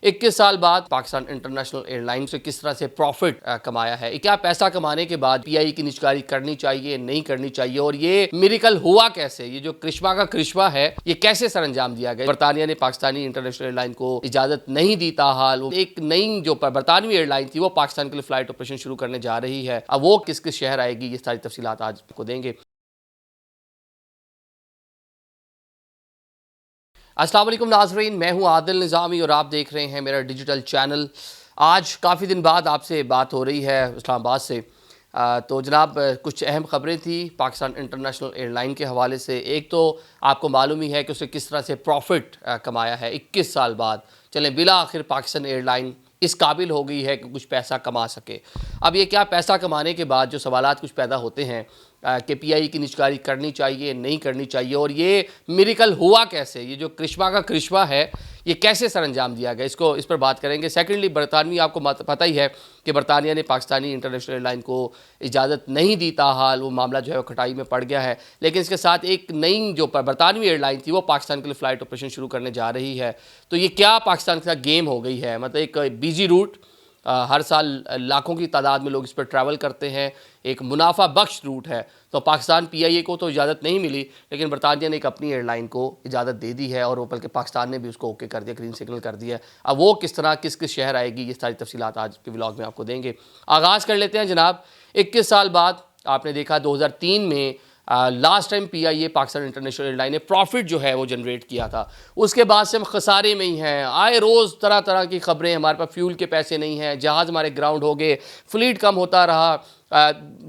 21 साल बाद Pakistan international airline से किस तरह से प्रॉफिट कमाया है, क्या पैसा कमाने के बाद पीआई की निजकारी करनी चाहिए नहीं करनी चाहिए, और ये मिरेकल हुआ कैसे, ये जो करिश्मा का करिश्मा है ये कैसे सर अंजाम दिया गया। बरतानिया ने पाकिस्तानी इंटरनेशनल एयरलाइन को इजाजत नहीं दी, ताहाल एक नई जो बरतानवी एयरलाइन थी वो पाकिस्तान के लिए फ्लाइट ऑपरेशन शुरू करने जा रही है। अब वो किस किस शहर आएगी, ये सारी तफसीलात आज को देंगे। अस्सलाम वालेकुम नाजरीन, मैं हूं आदिल निज़ामी और आप देख रहे हैं मेरा डिजिटल चैनल। आज काफ़ी दिन बाद आपसे बात हो रही है इस्लामाबाद से। तो जनाब कुछ अहम खबरें थी पाकिस्तान इंटरनेशनल एयरलाइन के हवाले से। एक तो आपको मालूम ही है कि उसने किस तरह से प्रॉफिट कमाया है 21 साल बाद। चलें, बिला आखिर पाकिस्तान एयरलाइन इस काबिल हो गई है कि कुछ पैसा कमा सके। अब ये क्या पैसा कमाने के बाद जो सवालात कुछ पैदा होते हैं कि पीआई की निजकारी करनी चाहिए नहीं करनी चाहिए, और ये मिरेकल हुआ कैसे, ये जो करिश्मा का करिश्मा है ये कैसे सर अंजाम दिया गया, इस पर बात करेंगे। सेकेंडली, बरतानवी आपको पता ही है कि बरतानिया ने पाकिस्तानी इंटरनेशनल एयरलाइन को इजाज़त नहीं दी, ताहाल वो मामला जो है वो खटाई में पड़ गया है। लेकिन इसके साथ एक नई जो बरतानवी एयरलाइन थी वो पाकिस्तान के लिए फ़्लाइट ऑपरेशन शुरू करने जा रही है। तो ये क्या पाकिस्तान के साथ गेम हो गई है, मतलब एक बिजी रूट, हर साल लाखों की तादाद में लोग इस पर ट्रैवल करते हैं, एक मुनाफा बख्श रूट है। तो पाकिस्तान पीआईए को तो इजाज़त नहीं मिली, लेकिन बरतानिया ने एक अपनी एयरलाइन को इजाज़त दे दी है, और वो बल्कि पाकिस्तान ने भी उसको ओके कर दिया, ग्रीन सिग्नल कर दिया है। अब वो किस तरह किस किस शहर आएगी, ये सारी तफसीलात आज के व्लॉग में आपको देंगे। आगाज़ कर लेते हैं जनाब। 21 साल बाद आपने देखा 2003 में last time PIA Pakistan international airline ने प्रॉफिट जो है वो जनरेट किया था। उसके बाद से हम खसारे में ही हैं। आए रोज़ तरह तरह की खबरें, हमारे पास फ्यूल के पैसे नहीं हैं, जहाज़ हमारे ग्राउंड हो गए, फ्लीट कम होता रहा,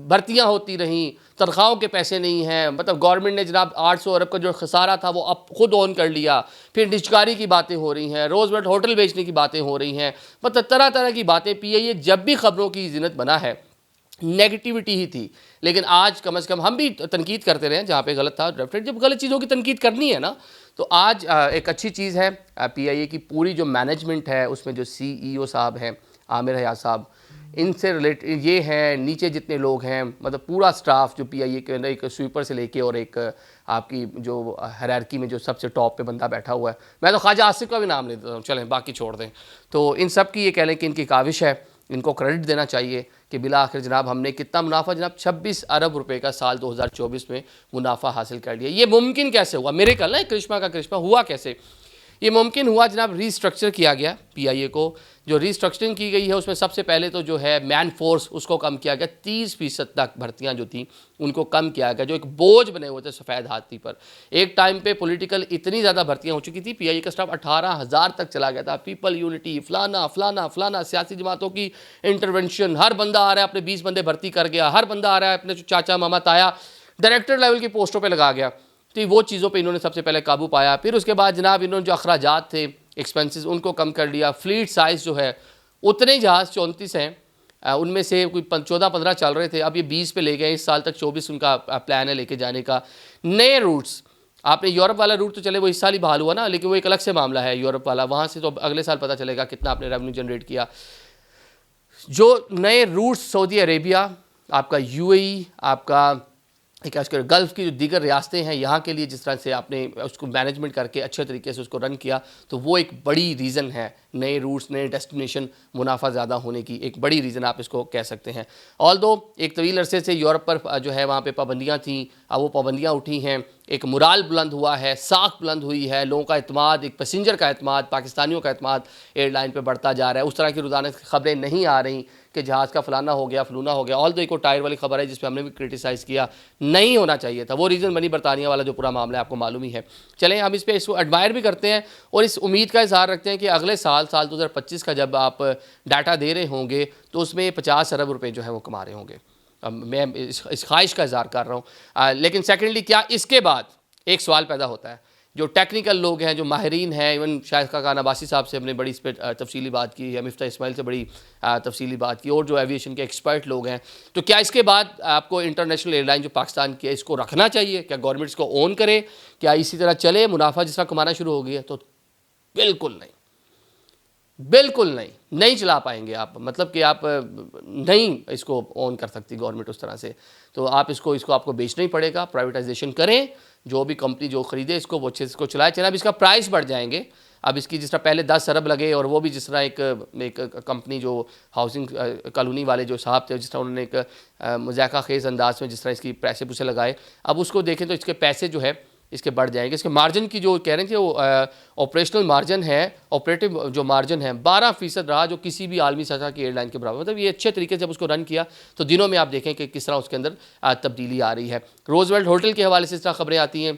भर्तियां होती रहीं, तनख्वाहों के पैसे नहीं हैं। मतलब गवर्नमेंट ने जनाब 800 अरब का जो खसारा था वो अब खुद ऑन कर लिया। फिर निजकारी की बातें हो रही हैं, रोज़ होटल बेचने की बातें हो रही हैं, मतलब तरह तरह की बातें। पीआईए जब भी खबरों की जिन्नत बना है नेगेटिविटी ही थी। लेकिन आज कम से कम हम भी तनकीद करते रहे जहाँ पे गलत था। डेफिनेट जब गलत चीज़ों की तनकीद करनी है ना, तो आज एक अच्छी चीज़ है पीआईए की पूरी जो मैनेजमेंट है उसमें जो सीईओ साहब हैं आमिर हयात साहब, इनसे रिलेटेड ये हैं, नीचे जितने लोग हैं, मतलब पूरा स्टाफ जो पीआईए के अंदर एक स्वीपर से लेके और एक आपकी जो हायरार्की में जो सबसे टॉप पे बंदा बैठा हुआ है, मैं तो ख्वाजा आसिफ का भी नाम ले देता हूँ, चलें बाकी छोड़ दें। तो इन सब की ये कह लें कि इनकी काविश है, इनको क्रेडिट देना चाहिए कि बिला आखिर जनाब हमने कितना मुनाफा, जनाब 26 अरब रुपए का साल 2024 में मुनाफा हासिल कर लिया। ये मुमकिन कैसे हुआ, मिरेकल ना, करिश्मा का करिश्मा हुआ कैसे। ये मुमकिन हुआ जनाब, रीस्ट्रक्चर किया गया पीआईए को। जो रीस्ट्रक्चरिंग की गई है उसमें सबसे पहले तो जो है मैन फोर्स उसको कम किया गया, 30% तक भर्तियां जो थी उनको कम किया गया, जो एक बोझ बने हुए थे सफ़ेद हाथी पर। एक टाइम पे पॉलिटिकल इतनी ज़्यादा भर्तियां हो चुकी थी, पीआईए का स्टाफ 18,000 तक चला गया था। पीपल यूनिटी, फलाना फलाना फलाना, सियासी जमातों की इंटरवेंशन, हर बंदा आ रहा है अपने 20 बंदे भर्ती कर गया, हर बंदा आ रहा है अपने चाचा मामा ताया डायरेक्टर लेवल की पोस्टों पर लगा गया। तो वो चीज़ों पे इन्होंने सबसे पहले काबू पाया। फिर उसके बाद जनाब इन्होंने जो अखराजात थे, एक्सपेंसेस, उनको कम कर लिया। फ्लीट साइज़ जो है, उतने जहाज़ 34 हैं, उनमें से कोई 14-15 चल रहे थे, अब ये 20 पे ले गए। इस साल तक 24 उनका प्लान है लेके जाने का। नए रूट्स, आपने यूरोप वाला रूट तो चले वो इस साल ही बहाल हुआ ना, लेकिन वो एक अलग से मामला है यूरोप वाला, वहाँ से तो अगले साल पता चलेगा कितना आपने रेवेन्यू जनरेट किया। जो नए रूट्स, सऊदी अरेबिया, आपका यूएई, आपका एक आजकल गल्फ़ की जो दीगर रियासतें हैं, यहाँ के लिए जिस तरह से आपने उसको मैनेजमेंट करके अच्छे तरीके से उसको रन किया, तो वो एक बड़ी रीज़न है। नए रूट्स, नए डेस्टिनेशन, मुनाफा ज़्यादा होने की एक बड़ी रीज़न आप इसको कह सकते हैं। ऑल्दो एक तवील अरसे से यूरोप पर जो है वहाँ पे पाबंदियाँ थीं, अब वो पाबंदियाँ उठी हैं, एक मुराल बुलंद हुआ है, साख बुलंद हुई है, लोगों का एतमाद, एक पैसेंजर का एतमाद, पाकिस्तानियों का एतमाद एयरलाइन पर बढ़ता जा रहा है। उस तरह की रोज़ाना खबरें नहीं आ रही कि जहाज़ का फलाना हो गया, फलूना हो गया। ऑल दो एक टायर वाली खबर है जिस पर हमने भी क्रिटिसाइज़ किया, नहीं होना चाहिए था। वो रीज़न बनी बरतानिया वाला जो पूरा मामला है, आपको मालूम ही है। चलें हम इस पर इसको एडमायर भी करते हैं और इस उम्मीद का इज़हार रखते हैं कि अगले साल 2025 का जब आप डाटा दे रहे होंगे तो उसमें 50 अरब रुपये जो है वो कमा रहे होंगे। मैं इस ख्वाहिश का इज़हार कर रहा हूँ। लेकिन सेकेंडली क्या इसके बाद एक सवाल पैदा होता है, जो टेक्निकल लोग हैं, जो माहिरीन हैं, इवन शायद खान अब्बासी साहब से हमने बड़ी इस पर तफसीली बात की है, मिफ्ता इस्माइल से बड़ी तफसीली बात की, और जो एविएशन के एक्सपर्ट लोग हैं, तो क्या इसके बाद आपको इंटरनेशनल एयरलाइन जो पाकिस्तान की है इसको रखना चाहिए, क्या गवर्नमेंट इसको ओन करे, क्या इसी तरह चले, मुनाफा जिस तरह कमाना शुरू हो गया? तो बिल्कुल नहीं, बिल्कुल नहीं, नहीं चला पाएंगे आप। मतलब कि आप नहीं इसको ऑन कर सकती गवर्नमेंट उस तरह से। तो आप इसको आपको बेचना ही पड़ेगा, प्राइवेटाइजेशन करें, जो भी कंपनी जो ख़रीदे इसको वो अच्छे से इसको चलाए। चला अब इसका प्राइस बढ़ जाएंगे, अब इसकी जिस तरह पहले 10 अरब लगे और वो भी जिस तरह एक कंपनी जो हाउसिंग कॉलोनी वाले जो साहब थे, जिस तरह उन्होंने एक मजाका खेज़ अंदाज में जिस तरह इसकी पैसे पूसे लगाए, अब उसको देखें तो इसके पैसे जो है इसके बढ़ जाएंगे। इसके मार्जिन की जो कह रहे थे वो ऑपरेशनल मार्जिन है, ऑपरेटिव जो मार्जिन है 12% रहा, जो किसी भी आलमी सतह की एयरलाइन के बराबर। मतलब ये अच्छे तरीके से जब उसको रन किया तो दिनों में आप देखें कि किस तरह उसके अंदर तब्दीली आ रही है। रोजवेल्ट होटल के हवाले से इस तरह खबरें आती हैं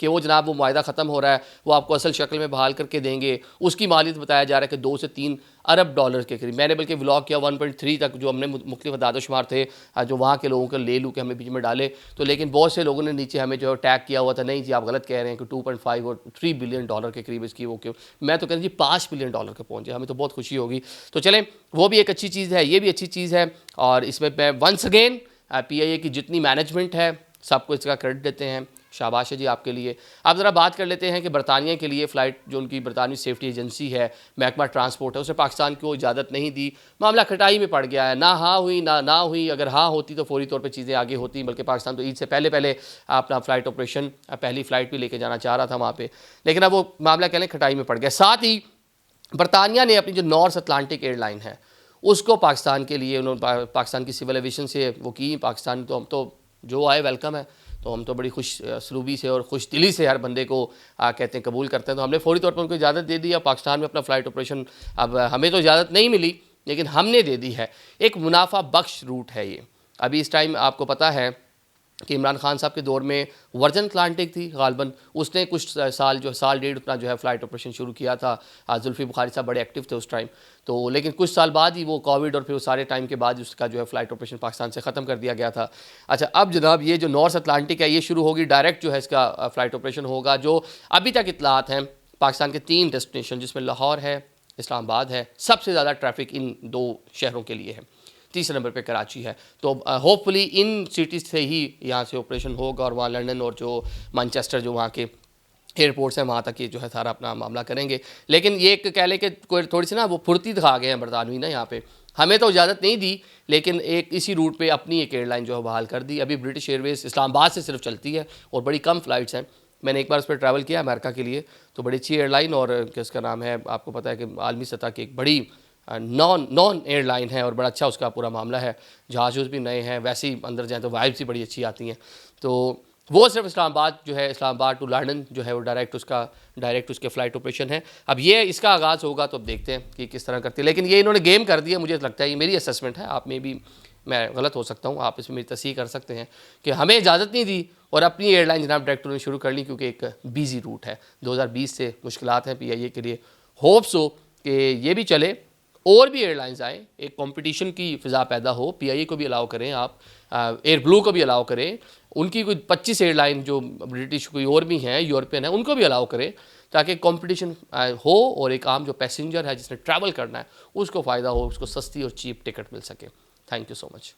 कि वो जनाब वो मुआहदा ख़त्म हो रहा है, वो आपको असल शक्ल में बहाल करके देंगे। उसकी मालियत बताया जा रहा है कि 2 से 3 अरब डॉलर के करीब। मैंने बल्कि व्लॉग किया 1.3 तक, जो हमने मुख्तलिफ अदाद-ओ-शुमार थे जो वहाँ के लोगों को ले लूँ कि हमें बीच में डाले, तो लेकिन बहुत से लोगों ने नीचे हमें जो है टैग किया हुआ था, नहीं जी आप गलत कह रहे हैं कि 2.5 और 3 बिलियन डॉलर के करीब इसकी वो क्यों। मैं तो कहता जी 5 बिलियन डॉलर के पहुँचे, हमें तो बहुत खुशी होगी। तो चलें, वो भी एक अच्छी चीज़ है, ये भी अच्छी चीज़ है। और इसमें मैं वंस अगेन PIA की जितनी मैनेजमेंट है सबको इसका क्रेडिट देते हैं, शाबाश है जी आपके लिए। अब ज़रा बात कर लेते हैं कि बरतानिया के लिए फ़्लाइट जो उनकी बरतानवी सेफ्टी एजेंसी है, महकमा ट्रांसपोर्ट है, उसे पाकिस्तान को इजाज़त नहीं दी। मामला खटाई में पड़ गया है, ना हाँ हुई ना हुई। अगर हाँ होती तो फौरी तौर पे चीज़ें आगे होती, बल्कि पाकिस्तान तो ईद से पहले अपना फ़्लाइट ऑपरेशन पहली फ़्लाइट भी लेके जाना चाह रहा था वहाँ पर, लेकिन अब वो मामला कह लें खटाई में पड़ गया। साथ ही बरतानिया ने अपनी जो नॉर्थ अटलांटिक एयरलाइन है उसको पाकिस्तान के लिए उन्होंने पाकिस्तान की सिविल एविएशन से वो की। पाकिस्तान तो हम तो जो आए वेलकम है, तो हम तो बड़ी खुश सलूबी से और खुश दिली से हर बंदे को कहते हैं कबूल करते हैं। तो हमने फौरी तौर पर उनको इजाज़त दे दी। अब पाकिस्तान में अपना फ़्लाइट ऑपरेशन, अब हमें तो इजाज़त नहीं मिली लेकिन हमने दे दी है। एक मुनाफा बख्श रूट है ये। अभी इस टाइम आपको पता है कि इमरान खान साहब के दौर में वर्जन अटलांटिक थी गालबन, उसने कुछ साल डेढ़ अपना जो है फ़्लाइट ऑपरेशन शुरू किया था। जुल्फ़ी बुखारी साहब बड़े एक्टिव थे उस टाइम, तो लेकिन कुछ साल बाद ही वो कोविड और फिर वो सारे टाइम के बाद उसका जो है फ़्लाइट ऑपरेशन पाकिस्तान से ख़त्म कर दिया गया था। अच्छा, अब जनाब ये जो नॉर्थ अटलांटिक है ये शुरू होगी, डायरेक्ट जो है इसका फ़्लाइट ऑपरेशन होगा। जो अभी तक इतलात हैं पाकिस्तान के 3 डेस्टिनेशन जिसमें लाहौर है, इस्लामाबाद है, सबसे ज़्यादा ट्रैफिक इन 2 शहरों के लिए है। तीसरे नंबर पे कराची है। तो होपफुली इन सिटीज़ से ही यहाँ से ऑपरेशन होगा और वहाँ लंदन और जो मैनचेस्टर जो वहाँ के एयरपोर्ट्स हैं वहाँ तक ये जो है सारा अपना मामला करेंगे। लेकिन ये एक कह लें कि कोई थोड़ी सी ना वो फुर्ती दिखा गए हैं बरतानवी ना यहाँ पे। हमें तो इजाज़त नहीं दी लेकिन एक इसी रूट पे अपनी एक एयरलाइन जो है बहाल कर दी। अभी ब्रिटिश एयरवेज़ इस्लामाबाद से सिर्फ चलती है और बड़ी कम फ़्लाइट्स हैं। मैंने एक बार उस पर ट्रैवल किया अमेरिका के लिए, तो बड़ी अच्छी एयरलाइन और किसका नाम है आपको पता है कि आलमी सतह की एक बड़ी नॉन एयरलाइन है और बड़ा अच्छा उसका पूरा मामला है। जहाज़ भी नए हैं, वैसे ही अंदर जाएँ तो वाइब्स भी बड़ी अच्छी आती हैं। तो वो सिर्फ इस्लामाबाद जो है, इस्लामाबाद टू लंदन जो है वो डायरेक्ट उसके फ़्लाइट ऑपरेशन है। अब ये इसका आगाज़ होगा तो अब देखते हैं कि किस तरह करते हैं। लेकिन ये इन्होंने गेम कर दिया, मुझे लगता है ये मेरी असेसमेंट है, आप में भी मैं गलत हो सकता हूँ, आप इसमें मेरी तस्दीक कर सकते हैं कि हमें इजाज़त नहीं दी और अपनी एयरलाइन जनाब डायरेक्ट उन्होंने शुरू कर ली, क्योंकि एक बिजी रूट है। 2020 से मुश्किलात हैं PIA के लिए। होप्स हो कि ये भी चले और भी एयरलाइंस आए, एक कंपटीशन की फ़िज़ा पैदा हो। PIA को भी अलाउ करें आप, एयर ब्लू को भी अलाउ करें, उनकी कोई 25 एयरलाइन जो ब्रिटिश कोई और भी हैं, यूरोपियन है, उनको भी अलाउ करें ताकि कंपटीशन हो और एक आम जो पैसेंजर है जिसने ट्रैवल करना है उसको फ़ायदा हो, उसको सस्ती और चीप टिकट मिल सके। Thank you so much.